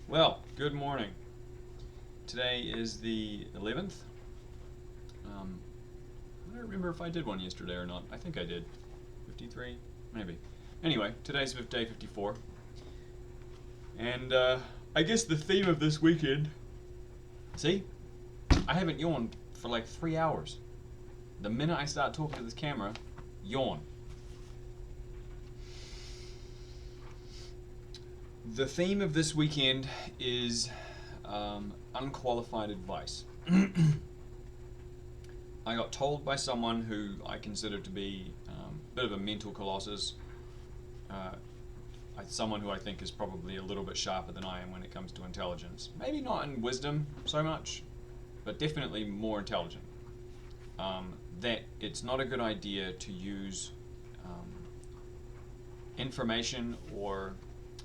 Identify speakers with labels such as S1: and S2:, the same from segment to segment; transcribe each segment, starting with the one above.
S1: Well, good morning. Today is the 11th. I don't remember if I did one yesterday or not. I think I did. 53? Maybe. Anyway, today's day 54. And I guess the theme of this weekend. See? I haven't yawned for like 3 hours. The minute I start talking to this camera, yawn. The theme of this weekend is unqualified advice. I got told by someone who I consider to be a bit of a mental colossus, someone who I think is probably a little bit sharper than I am when it comes to intelligence. Maybe not in wisdom so much, but definitely more intelligent. That it's not a good idea to use information or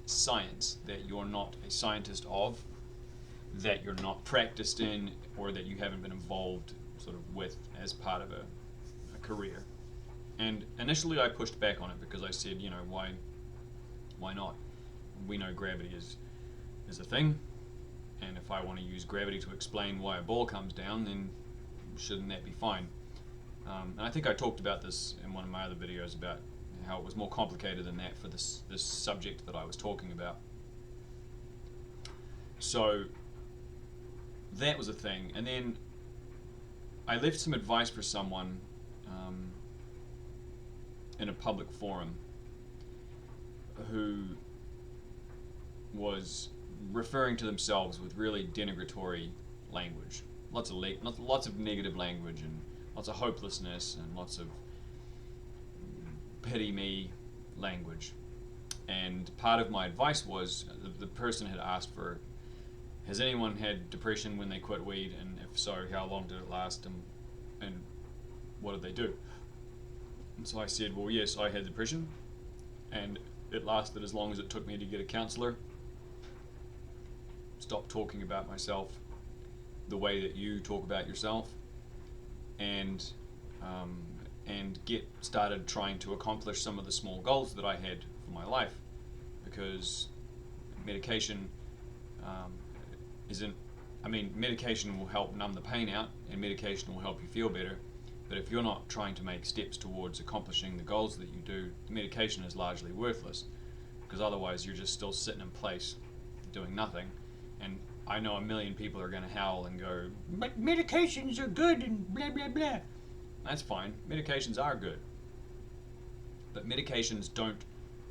S1: science that you're not a scientist of, that you're not practiced in, or that you haven't been involved sort of with as part of a career. And initially I pushed back on it because I said, why not? We know gravity is a thing, and if I want to use gravity to explain why a ball comes down, then shouldn't that be fine? And I think I talked about this in one of my other videos about how it was more complicated than that for this subject that I was talking about. So that was a thing, and then I left some advice for someone in a public forum who was referring to themselves with really denigratory language, lots of negative language, and lots of hopelessness, and lots of pity me language. And part of my advice was the person had asked for, has anyone had depression when they quit weed, and if so, how long did it last, and what did they do? And so I said, well, yes, I had depression, and it lasted as long as it took me to get a counselor, stop talking about myself the way that you talk about yourself, and get started trying to accomplish some of the small goals that I had for my life, because medication medication will help numb the pain out, and medication will help you feel better. But if you're not trying to make steps towards accomplishing the goals that you do, the medication is largely worthless, because otherwise you're just still sitting in place doing nothing. And I know a million people are going to howl and go, but medications are good and blah blah blah. That's fine, medications are good, but medications don't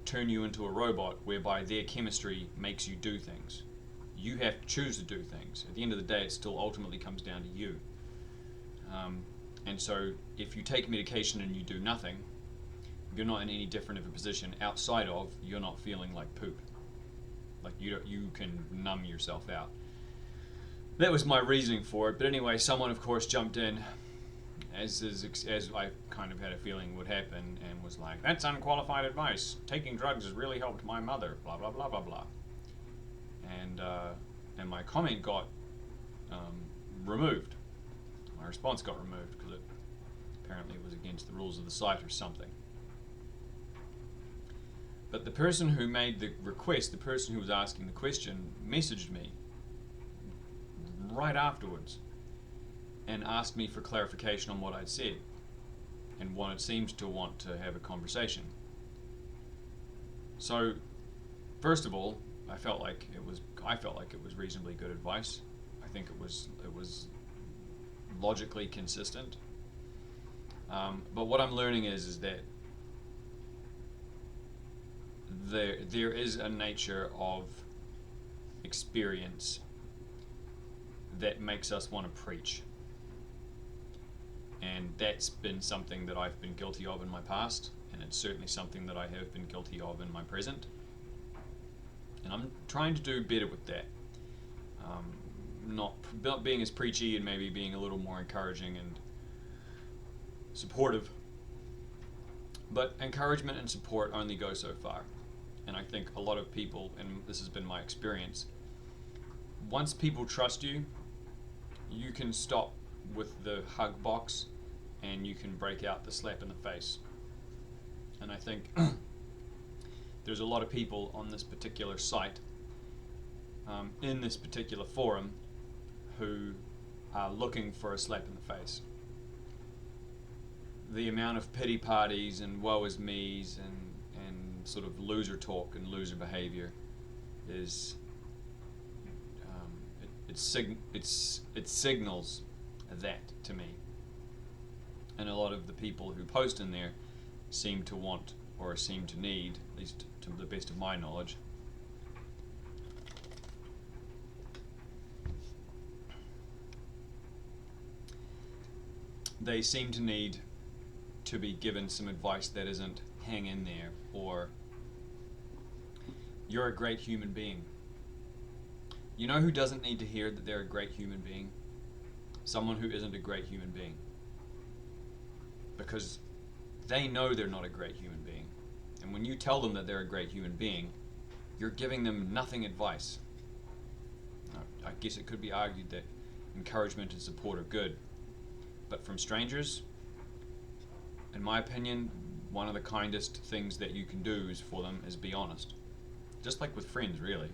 S1: turn you into a robot whereby their chemistry makes you do things. You have to choose to do things. At the end of the day, it still ultimately comes down to you. And so if you take medication and you do nothing, you're not in any different of a position outside of you're not feeling like poop. Like you can numb yourself out. That was my reasoning for it. But anyway, someone of course jumped in, as I kind of had a feeling would happen, and was like, that's unqualified advice. Taking drugs has really helped my mother, blah blah blah blah blah. And my comment got removed. My response got removed because it apparently was against the rules of the site or something. But the person who made the request, the person who was asking the question, messaged me right afterwards and asked me for clarification on what I'd said, and seems to want to have a conversation. So, first of all, I felt like it was reasonably good advice. I think it was logically consistent. But what I'm learning is that there is a nature of experience that makes us want to preach. And that's been something that I've been guilty of in my past, and it's certainly something that I have been guilty of in my present. And I'm trying to do better with that. Not being as preachy, and maybe being a little more encouraging and supportive. But encouragement and support only go so far. And I think a lot of people, and this has been my experience, once people trust you, you can stop with the hug box and you can break out the slap in the face. And I think there's a lot of people on this particular site in this particular forum who are looking for a slap in the face. The amount of pity parties and woe is me's and sort of loser talk and loser behavior is it signals that to me. And a lot of the people who post in there seem to want or seem to need, at least to the best of my knowledge, they seem to need to be given some advice that isn't hang in there or you're a great human being. You know who doesn't need to hear that they're a great human being? Someone who isn't a great human being. Because they know they're not a great human being. And when you tell them that they're a great human being, you're giving them nothing advice. Now, I guess it could be argued that encouragement and support are good. But from strangers, in my opinion, one of the kindest things that you can do is for them is be honest. Just like with friends, really.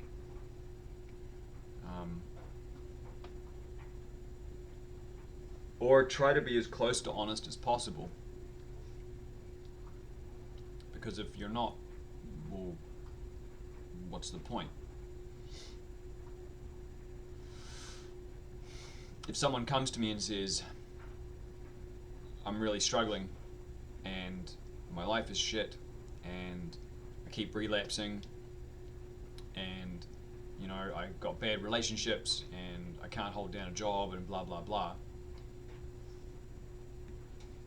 S1: Or try to be as close to honest as possible. Because if you're not, well, what's the point? If someone comes to me and says, I'm really struggling and my life is shit and I keep relapsing and you know I got bad relationships and I can't hold down a job and blah blah blah,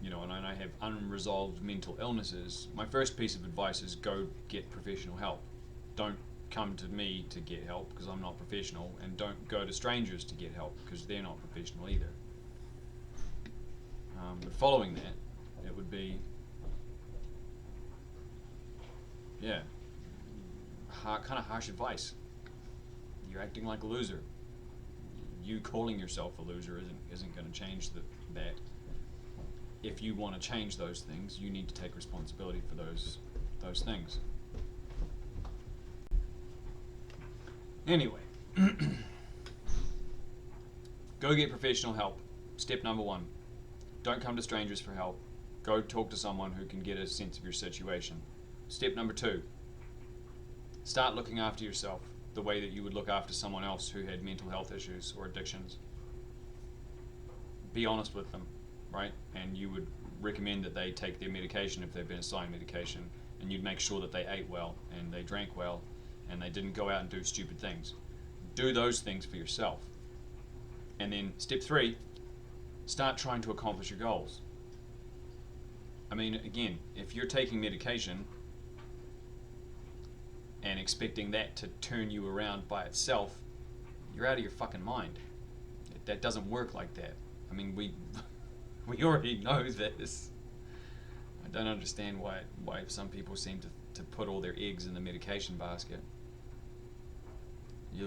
S1: you know, and I have unresolved mental illnesses, my first piece of advice is go get professional help. Don't come to me to get help because I'm not professional, and don't go to strangers to get help because they're not professional either. But following that, it would be, yeah, kind of harsh advice. You're acting like a loser. You calling yourself a loser isn't going to change that. If you want to change those things, you need to take responsibility for those things. Anyway, go get professional help. Step number 1. Don't come to strangers for help. Go talk to someone who can get a sense of your situation. Step number 2. Start looking after yourself the way that you would look after someone else who had mental health issues or addictions. Be honest with them, right? And you would recommend that they take their medication if they've been assigned medication, and you'd make sure that they ate well and they drank well and they didn't go out and do stupid things. Do those things for yourself. And then step 3, start trying to accomplish your goals. I mean, again, if you're taking medication and expecting that to turn you around by itself, you're out of your fucking mind. That doesn't work like that. I mean, we already know this. I don't understand why some people seem to put all their eggs in the medication basket.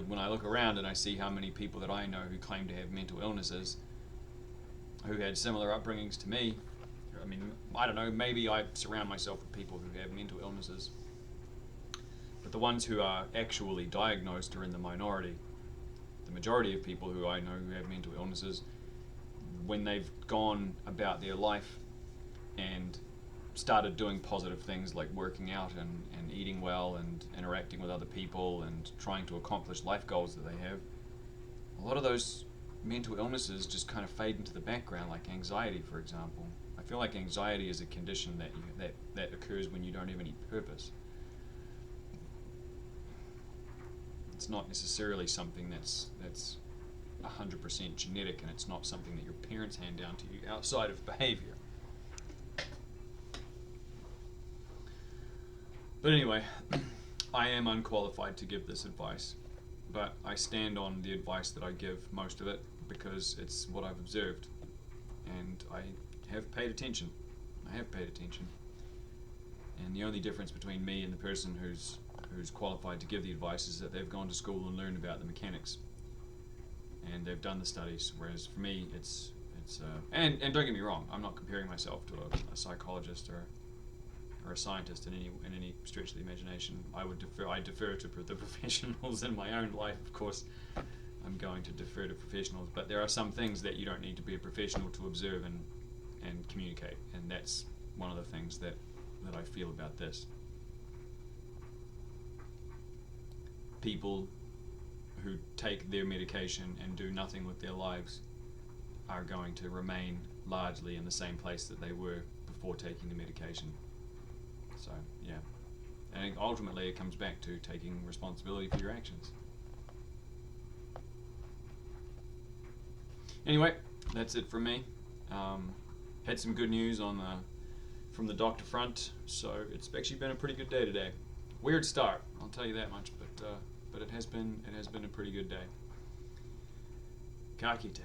S1: When I look around and I see how many people that I know who claim to have mental illnesses, who had similar upbringings to me, I mean, I don't know, maybe I surround myself with people who have mental illnesses, but the ones who are actually diagnosed are in the minority. The majority of people who I know who have mental illnesses, when they've gone about their life and started doing positive things like working out and eating well and interacting with other people and trying to accomplish life goals that they have, a lot of those mental illnesses just kind of fade into the background, like anxiety, for example. I feel like anxiety is a condition that occurs when you don't have any purpose. It's not necessarily something that's 100% genetic, and it's not something that your parents hand down to you outside of behavior. But anyway, I am unqualified to give this advice, but I stand on the advice that I give, most of it, because it's what I've observed, and I have paid attention. And the only difference between me and the person who's qualified to give the advice is that they've gone to school and learned about the mechanics, and they've done the studies, whereas for me and don't get me wrong, I'm not comparing myself to a psychologist or or a scientist in any stretch of the imagination. I defer to the professionals in my own life, of course. I'm going to defer to professionals, but there are some things that you don't need to be a professional to observe and communicate, and that's one of the things that I feel about this. People who take their medication and do nothing with their lives are going to remain largely in the same place that they were before taking the medication. So, yeah. And ultimately it comes back to taking responsibility for your actions. Anyway, that's it from me. Had some good news from the doctor front, so it's actually been a pretty good day today. Weird start, I'll tell you that much, but it has been a pretty good day. Ka kite.